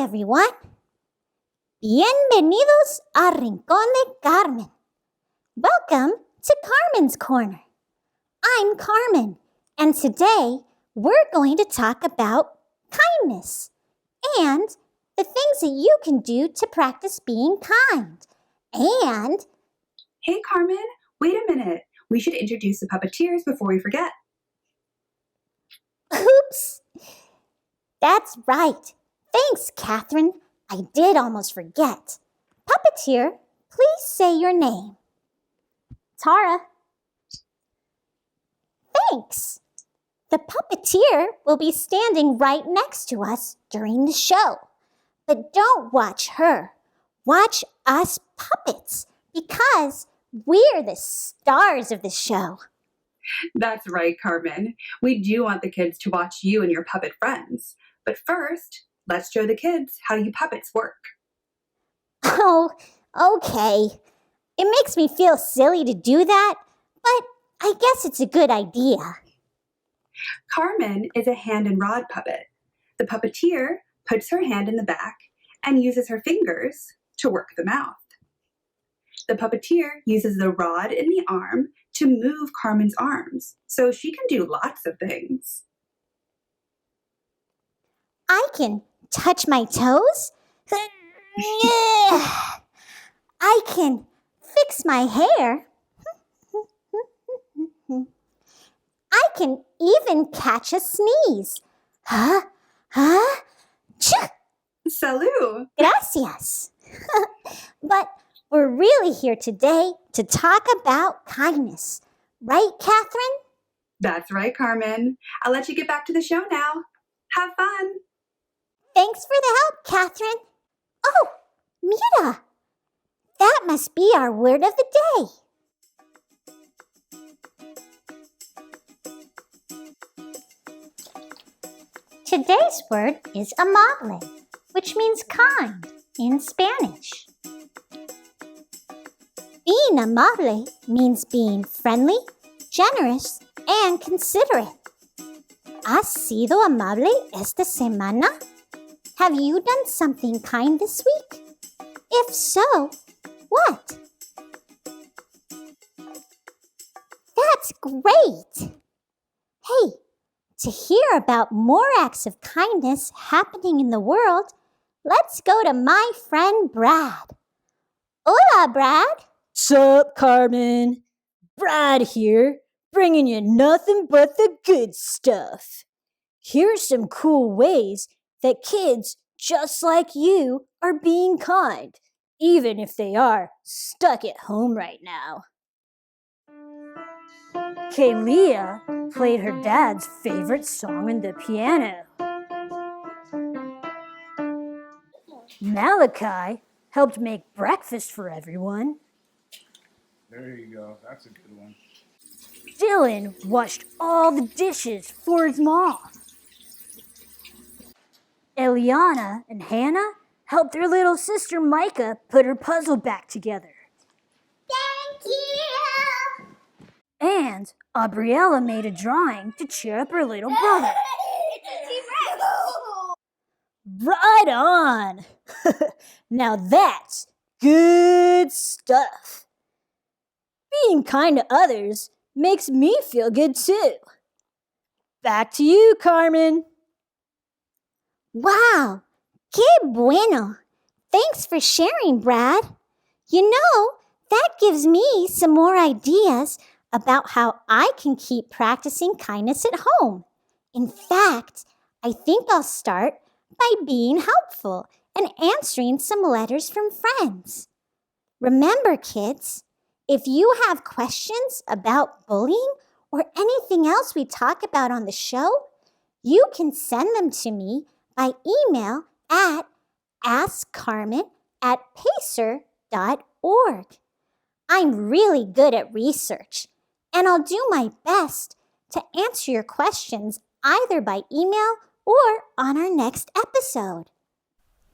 everyone. Bienvenidos a Rincón de Carmen. Welcome to Carmen's Corner. I'm Carmen, and today we're going to talk about kindness and the things that you can do to practice being kind. And... Hey, Carmen, wait a minute. We should introduce the puppeteers before we forget. Oops! That's right. Thanks, Catherine. I did almost forget. Puppeteer, please say your name. Tara. Thanks. The puppeteer will be standing right next to us during the show. But don't watch her. Watch us puppets, because we're the stars of the show. That's right, Carmen. We do want the kids to watch you and your puppet friends. But first, let's show the kids how you puppets work. Oh, okay. It makes me feel silly to do that, but I guess it's a good idea. Carmen is a hand and rod puppet. The puppeteer puts her hand in the back and uses her fingers to work the mouth. The puppeteer uses the rod in the arm to move Carmen's arms, so she can do lots of things. I can touch my toes. I can fix my hair. I can even catch a sneeze. Salud! Gracias. But we're really here today to talk about kindness. Right, Catherine? That's right, Carmen. I'll let you get back to the show now. Have fun! Thanks for the help, Catherine. Oh, mira! That must be our word of the day. Today's word is amable, which means kind in Spanish. Being amable means being friendly, generous, and considerate. ¿Has sido amable esta semana? Have you done something kind this week? If so, what? That's great! Hey, to hear about more acts of kindness happening in the world, let's go to my friend Brad. Hola, Brad! Sup, Carmen? Brad here, bringing you nothing but the good stuff. Here's some cool ways that kids just like you are being kind, even if they are stuck at home right now. Kaylia played her dad's favorite song on the piano. Malachi helped make breakfast for everyone. There you go. That's a good one. Dylan washed all the dishes for his mom. Eliana and Hannah helped their little sister Micah put her puzzle back together. Thank you! And Aubriella made a drawing to cheer up her little brother. Right on! Now that's good stuff. Being kind to others makes me feel good too. Back to you, Carmen. Wow, qué bueno. Thanks for sharing, Brad. You know, that gives me some more ideas about how I can keep practicing kindness at home. In fact, I think I'll start by being helpful and answering some letters from friends. Remember, kids, if you have questions about bullying or anything else we talk about on the show, you can send them to me by email at askcarmen@pacer.org. I'm really good at research, and I'll do my best to answer your questions either by email or on our next episode.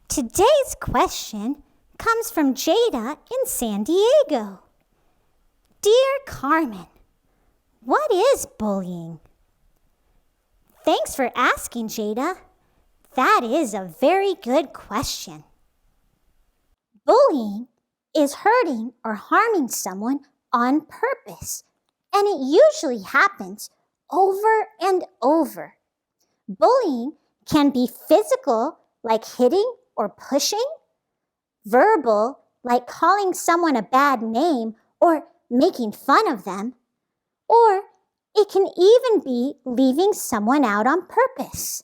Today's question comes from Jada in San Diego. Dear Carmen, what is bullying? Thanks for asking, Jada. That is a very good question. Bullying is hurting or harming someone on purpose, and it usually happens over and over. Bullying can be physical, like hitting or pushing, verbal, like calling someone a bad name or making fun of them, or it can even be leaving someone out on purpose,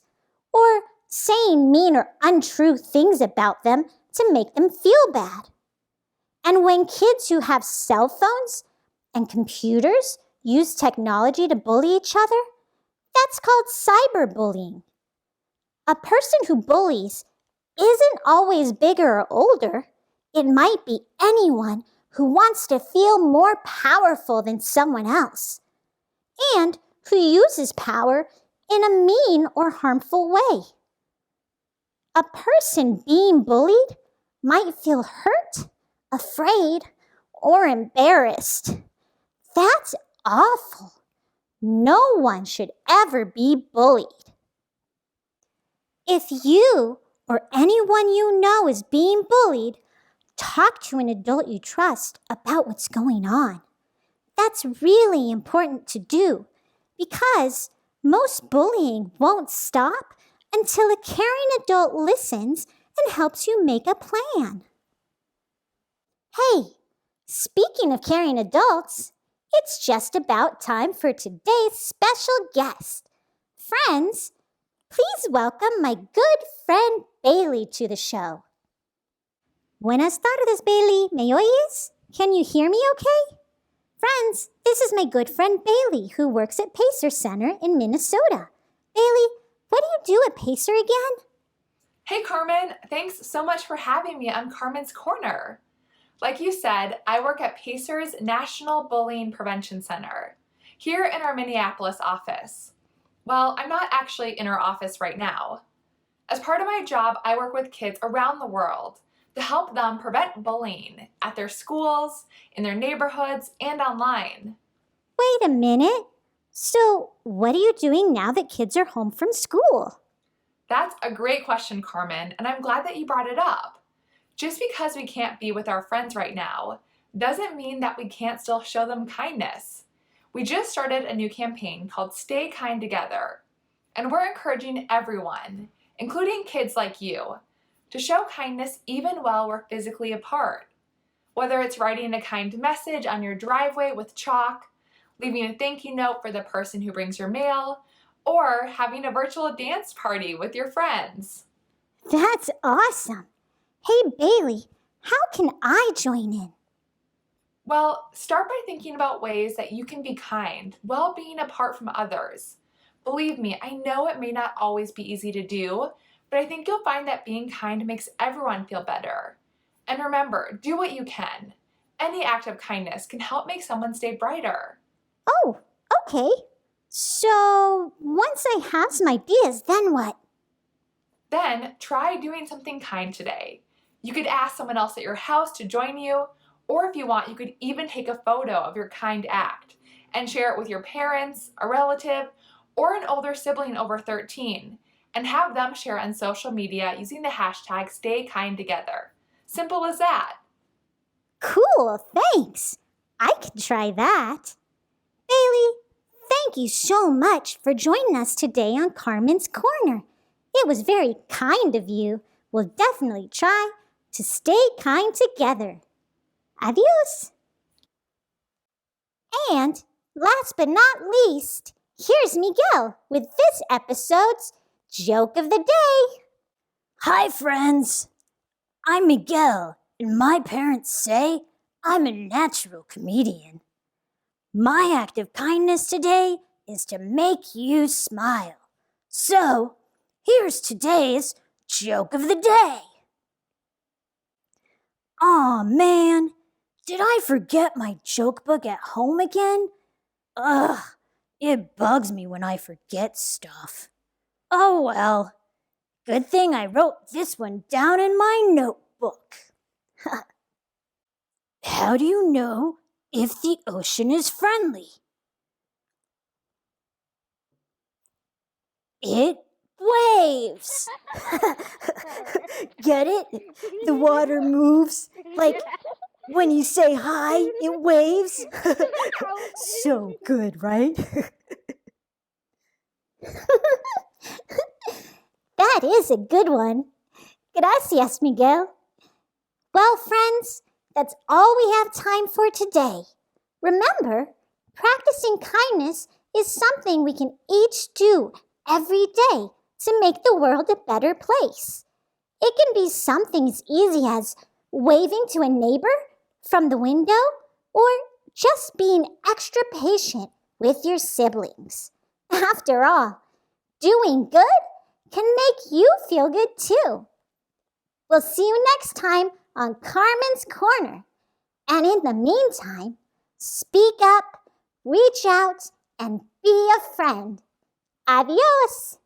or saying mean or untrue things about them to make them feel bad. And when kids who have cell phones and computers use technology to bully each other, that's called cyberbullying. A person who bullies isn't always bigger or older. It might be anyone who wants to feel more powerful than someone else, and who uses power in a mean or harmful way. A person being bullied might feel hurt, afraid, or embarrassed. That's awful. No one should ever be bullied. If you or anyone you know is being bullied, talk to an adult you trust about what's going on. That's really important to do because most bullying won't stop until a caring adult listens and helps you make a plan. Hey, speaking of caring adults, it's just about time for today's special guest. Friends, please welcome my good friend Bailey to the show. Buenas tardes, Bailey. ¿Me oyes? Can you hear me okay? Friends, this is my good friend Bailey, who works at Pacer Center in Minnesota. Bailey, what do you do at Pacer again? Hey Carmen, thanks so much for having me on Carmen's Corner. Like you said, I work at Pacer's National Bullying Prevention Center, here in our Minneapolis office. Well, I'm not actually in our office right now. As part of my job, I work with kids around the world to help them prevent bullying at their schools, in their neighborhoods, and online. Wait a minute. So, what are you doing now that kids are home from school? That's a great question, Carmen, and I'm glad that you brought it up. Just because we can't be with our friends right now doesn't mean that we can't still show them kindness. We just started a new campaign called Stay Kind Together, and we're encouraging everyone, including kids like you, to show kindness even while we're physically apart. Whether it's writing a kind message on your driveway with chalk, leaving a thank you note for the person who brings your mail, or having a virtual dance party with your friends. That's awesome. Hey, Bailey, how can I join in? Well, start by thinking about ways that you can be kind while being apart from others. Believe me, I know it may not always be easy to do, but I think you'll find that being kind makes everyone feel better. And remember, do what you can. Any act of kindness can help make someone stay brighter. Oh, okay. So, once I have some ideas, then what? Then try doing something kind today. You could ask someone else at your house to join you, or if you want, you could even take a photo of your kind act and share it with your parents, a relative, or an older sibling over 13, and have them share on social media using the hashtag #StayKindTogether. Simple as that. Cool, thanks. I can try that. Bailey, thank you so much for joining us today on Carmen's Corner. It was very kind of you. We'll definitely try to stay kind together. Adios. And last but not least, here's Miguel with this episode's Joke of the Day. Hi, friends. I'm Miguel, and my parents say I'm a natural comedian. My act of kindness today is to make you smile. So, here's today's Joke of the Day. Aw, man, did I forget my joke book at home again? Ugh, it bugs me when I forget stuff. Oh well, good thing I wrote this one down in my notebook. How do you know if the ocean is friendly? It waves. waves. Get it? The water moves like when you say hi, it waves. So good, right? That is a good one. Gracias, Miguel. Well, friends, that's all we have time for today. Remember, practicing kindness is something we can each do every day to make the world a better place. It can be something as easy as waving to a neighbor from the window or just being extra patient with your siblings. After all, doing good can make you feel good too. We'll see you next time on Carmen's Corner. And in the meantime, speak up, reach out, and be a friend. Adios!